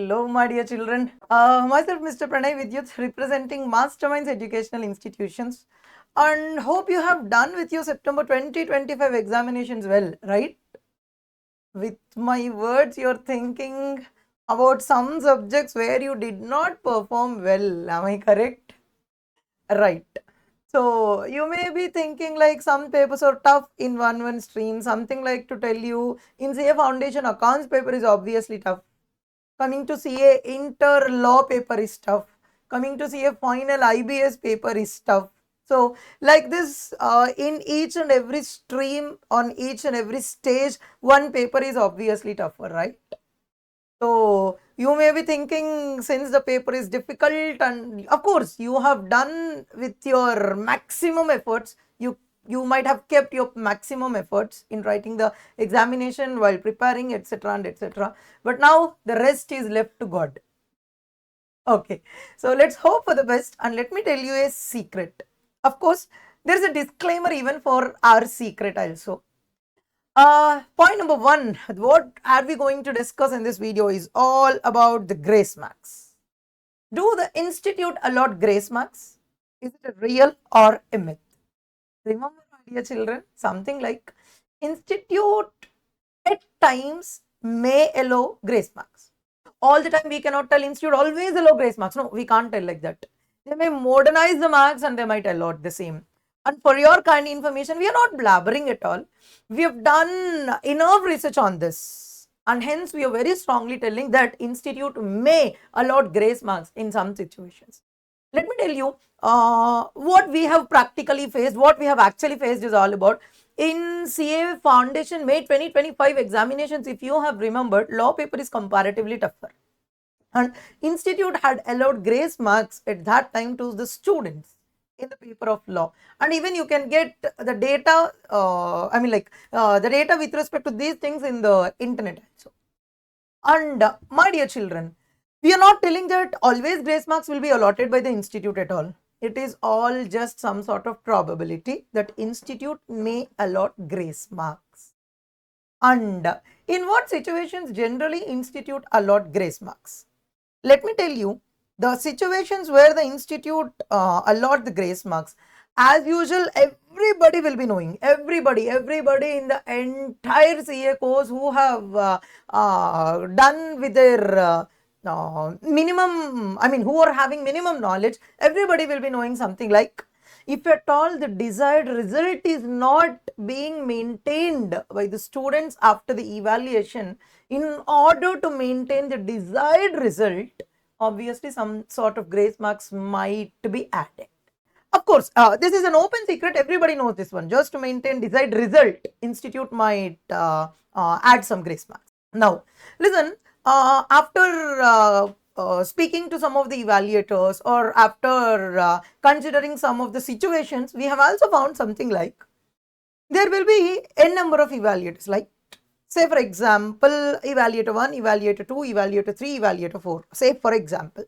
Hello, my dear children. Myself, Mr. Pranay Vidyut, representing Masterminds Educational Institutions, and hope you have done with your September 2025 examinations well, right? With my words, you're thinking about some subjects where you did not perform well. Am I correct? Right. So you may be thinking like some papers are tough in one stream, something like to tell you in CA Foundation accounts paper is obviously tough. Coming to CA inter law paper is tough. Coming to CA final IBS paper is tough. So like this in each and every stream on each and every stage one paper is obviously tougher, right? So you may be thinking since the paper is difficult and of course you have done with your maximum efforts, you might have kept your maximum efforts in writing the examination while preparing, etc. and etc. But now the rest is left to God. Okay, so let's hope for the best and let me tell you a secret. Of course, there is a disclaimer even for our secret also. Point number one, what are we going to discuss in this video is all about the grace marks. Do the institute allot grace marks? Is it a real or a myth? Remember, my dear children, something like institute at times may allow grace marks. All the time we cannot tell institute always allow grace marks. No, we can't tell like that. They may modernize the marks and they might allot the same. And for your kind information, we are not blabbering at all. We have done enough research on this. And hence, we are very strongly telling that institute may allot grace marks in some situations. Let me tell you what we have practically faced, what we have actually faced is all about. In CA Foundation May 2025 examinations, if you have remembered, law paper is comparatively tougher. And institute had allowed grace marks at that time to the students in the paper of law, and even you can get the data the data with respect to these things in the internet also. And my dear children, we are not telling that always grace marks will be allotted by the institute at all. It is all just some sort of probability that institute may allot grace marks. And in what situations generally institute allot grace marks? Let me tell you the situations where the institute allot the grace marks. As usual, everybody will be knowing, everybody in the entire CA course who have done with their minimum, who are having minimum knowledge, everybody will be knowing something like, if at all the desired result is not being maintained by the students after the evaluation, in order to maintain the desired result, obviously some sort of grace marks might be added. Of course, this is an open secret. Everybody knows this one. Just to maintain desired result, institute might add some grace marks. Now, listen, after speaking to some of the evaluators or after considering some of the situations, we have also found something like there will be n number of evaluators, like say for example, evaluator 1, evaluator 2, evaluator 3, evaluator 4, say for example.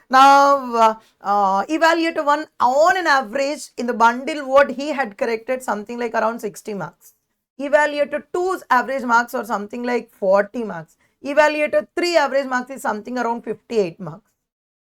Now, evaluator 1 on an average in the bundle what he had corrected something like around 60 marks. Evaluator 2's average marks are something like 40 marks. Evaluator 3 average marks is something around 58 marks.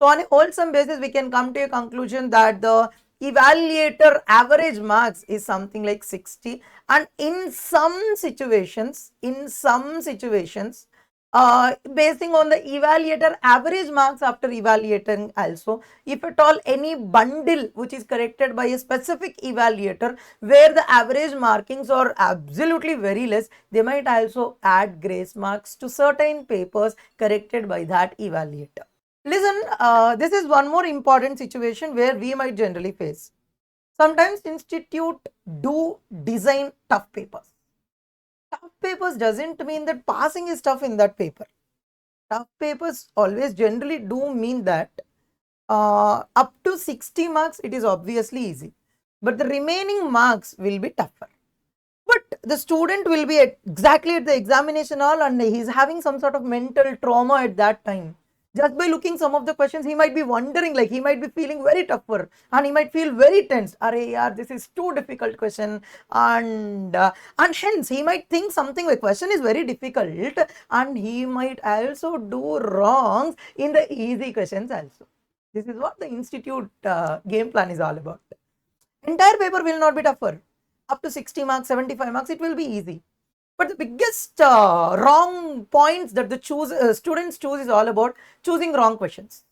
So on a wholesome basis, we can come to a conclusion that the evaluator average marks is something like 60, and in some situations, basing on the evaluator average marks after evaluating also, if at all any bundle which is corrected by a specific evaluator where the average markings are absolutely very less, they might also add grace marks to certain papers corrected by that evaluator. Listen, this is one more important situation where we might generally face. Sometimes institute do design tough papers. Tough papers doesn't mean that passing is tough in that paper. Tough papers always generally do mean that up to 60 marks it is obviously easy, but the remaining marks will be tougher. But the student will be exactly at the examination hall and he is having some sort of mental trauma at that time. Just by looking some of the questions, he might be wondering, like he might be feeling very tougher and he might feel very tense. Arey yaar, this is too difficult question, and hence he might think something like question is very difficult, and he might also do wrongs in the easy questions also. This is what the institute game plan is all about. Entire paper will not be tougher. Up to 60 marks, 75 marks, it will be easy. But the biggest wrong points that the students choose is all about choosing wrong questions.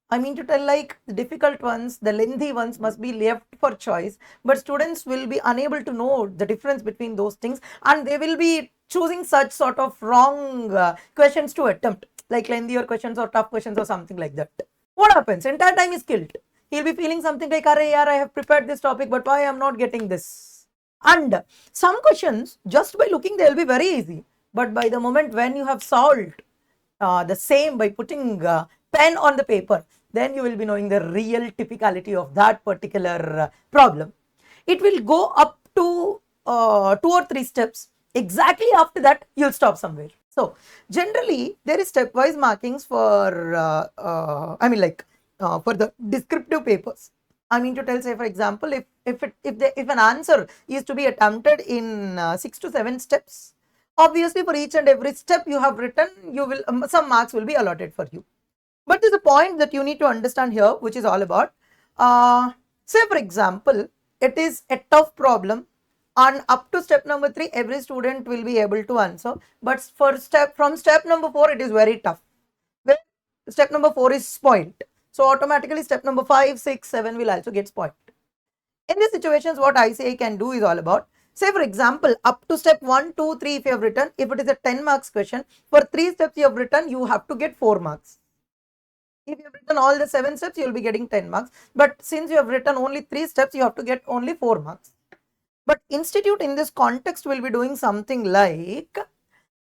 I mean to tell, like the difficult ones, the lengthy ones must be left for choice, but students will be unable to know the difference between those things, and they will be choosing such sort of wrong questions to attempt, like lengthier questions or tough questions or something like that. What happens? Entire time is killed. He'll be feeling something like, "Arey yaar, I have prepared this topic, but why I am not getting this?" And some questions, just by looking, they'll be very easy. But by the moment when you have solved the same by putting pen on the paper, then you will be knowing the real typicality of that particular problem. It will go up to 2 or 3 steps. Exactly after that, you'll stop somewhere. So generally, there is stepwise markings for, for the descriptive papers. I mean to tell, say for example, if an answer is to be attempted in 6 to 7 steps, obviously for each and every step you have written, you will some marks will be allotted for you. But there's a point that you need to understand here, which is all about, say for example, it is a tough problem, and up to step number 3, every student will be able to answer. But from step number 4, it is very tough. Well, step number 4 is spoiled. So automatically step number 5, 6, 7 will also get spoiled. In these situations, what ICI can do is all about, say for example, up to step 1, 2, 3, if you have written, if it is a 10 marks question, for 3 steps you have written, you have to get 4 marks. If you have written all the 7 steps, you will be getting 10 marks. But since you have written only 3 steps, you have to get only 4 marks. But institute in this context will be doing something like,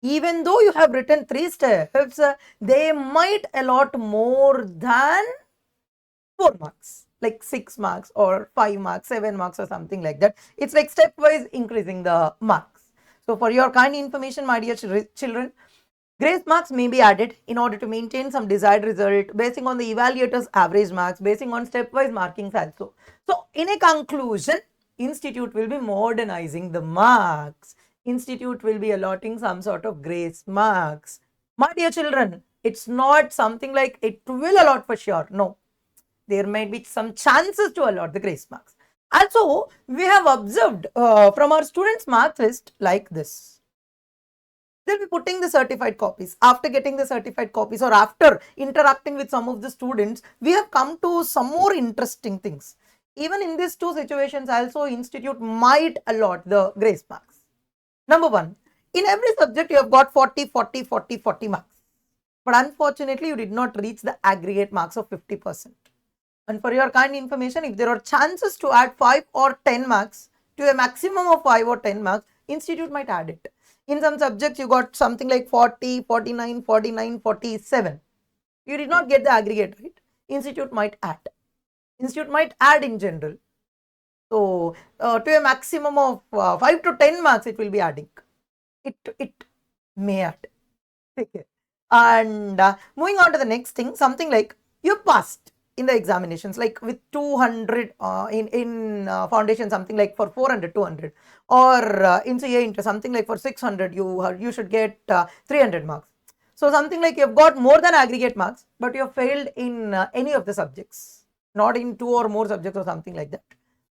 even though you have written 3 steps, they might allot more than 4 marks, like 6 marks or 5 marks, 7 marks or something like that. It's like stepwise increasing the marks. So for your kind information, my dear children, grace marks may be added in order to maintain some desired result basing on the evaluator's average marks, basing on stepwise markings also. So in a conclusion, institute will be modernizing the marks. Institute will be allotting some sort of grace marks. My dear children, it's not something like it will allot for sure. No, there might be some chances to allot the grace marks. Also, we have observed from our students' mark list like this. They'll be putting the certified copies. After getting the certified copies or after interacting with some of the students, we have come to some more interesting things. Even in these 2 situations, also institute might allot the grace marks. Number 1, in every subject you have got 40, 40, 40, 40 marks. But unfortunately, you did not reach the aggregate marks of 50%. And for your kind information, if there are chances to add 5 or 10 marks to a maximum of 5 or 10 marks, institute might add it. In some subjects, you got something like 40, 49, 49, 47. You did not get the aggregate, right? Institute might add. Institute might add in general. So, to a maximum of 5 to 10 marks, it will be adding. It may add. Okay. And moving on to the next thing, something like you passed in the examinations, like with 200 in foundation, something like for 400, 200, or in CA Inter, something like for 600, you should get 300 marks. So something like you've got more than aggregate marks, but you have failed in any of the subjects, not in 2 or more subjects or something like that.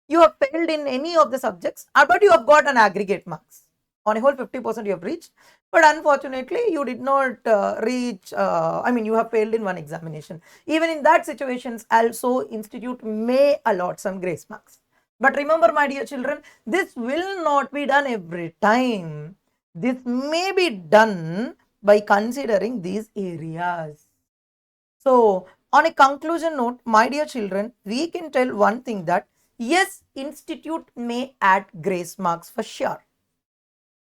You have failed in any of the subjects, but you have got an aggregate marks. On a whole, 50% you have reached, but unfortunately, you did not reach, you have failed in one examination. Even in that situations, also institute may allot some grace marks. But remember, my dear children, this will not be done every time. This may be done by considering these areas. So, on a conclusion note, my dear children, we can tell one thing that yes, institute may add grace marks for sure,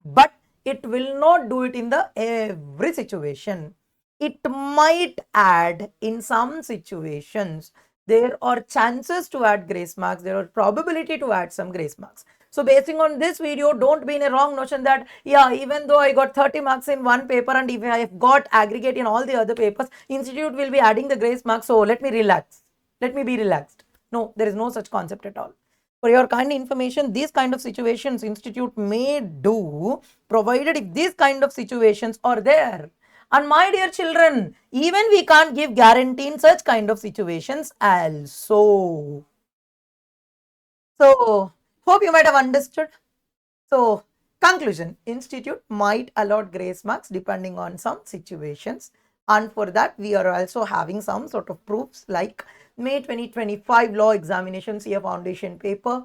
but it will not do it in the every situation. It might add in some situations. There are chances to add grace marks. There are probability to add some grace marks. So basing on this video, don't be in a wrong notion that, yeah, even though I got 30 marks in one paper and if I have got aggregate in all the other papers, institute will be adding the grace marks. So let me relax. Let me be relaxed. No, there is no such concept at all. For your kind information, these kind of situations institute may do, provided if these kind of situations are there. And my dear children, even we can't give guarantee in such kind of situations also. So, hope you might have understood. So, conclusion, institute might allot grace marks depending on some situations. And for that, we are also having some sort of proofs like May 2025 law examination CA foundation paper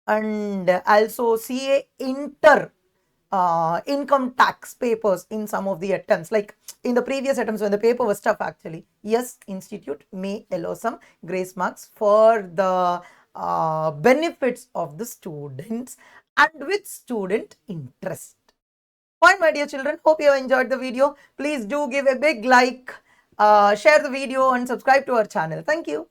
and also CA inter income tax papers in some of the attempts, like in the previous attempts when the paper was tough actually. Yes, institute may allow some grace marks for the benefits of the students and with student interest. Fine, my dear children, hope you have enjoyed the video. Please do give a big like, share the video and subscribe to our channel. Thank you.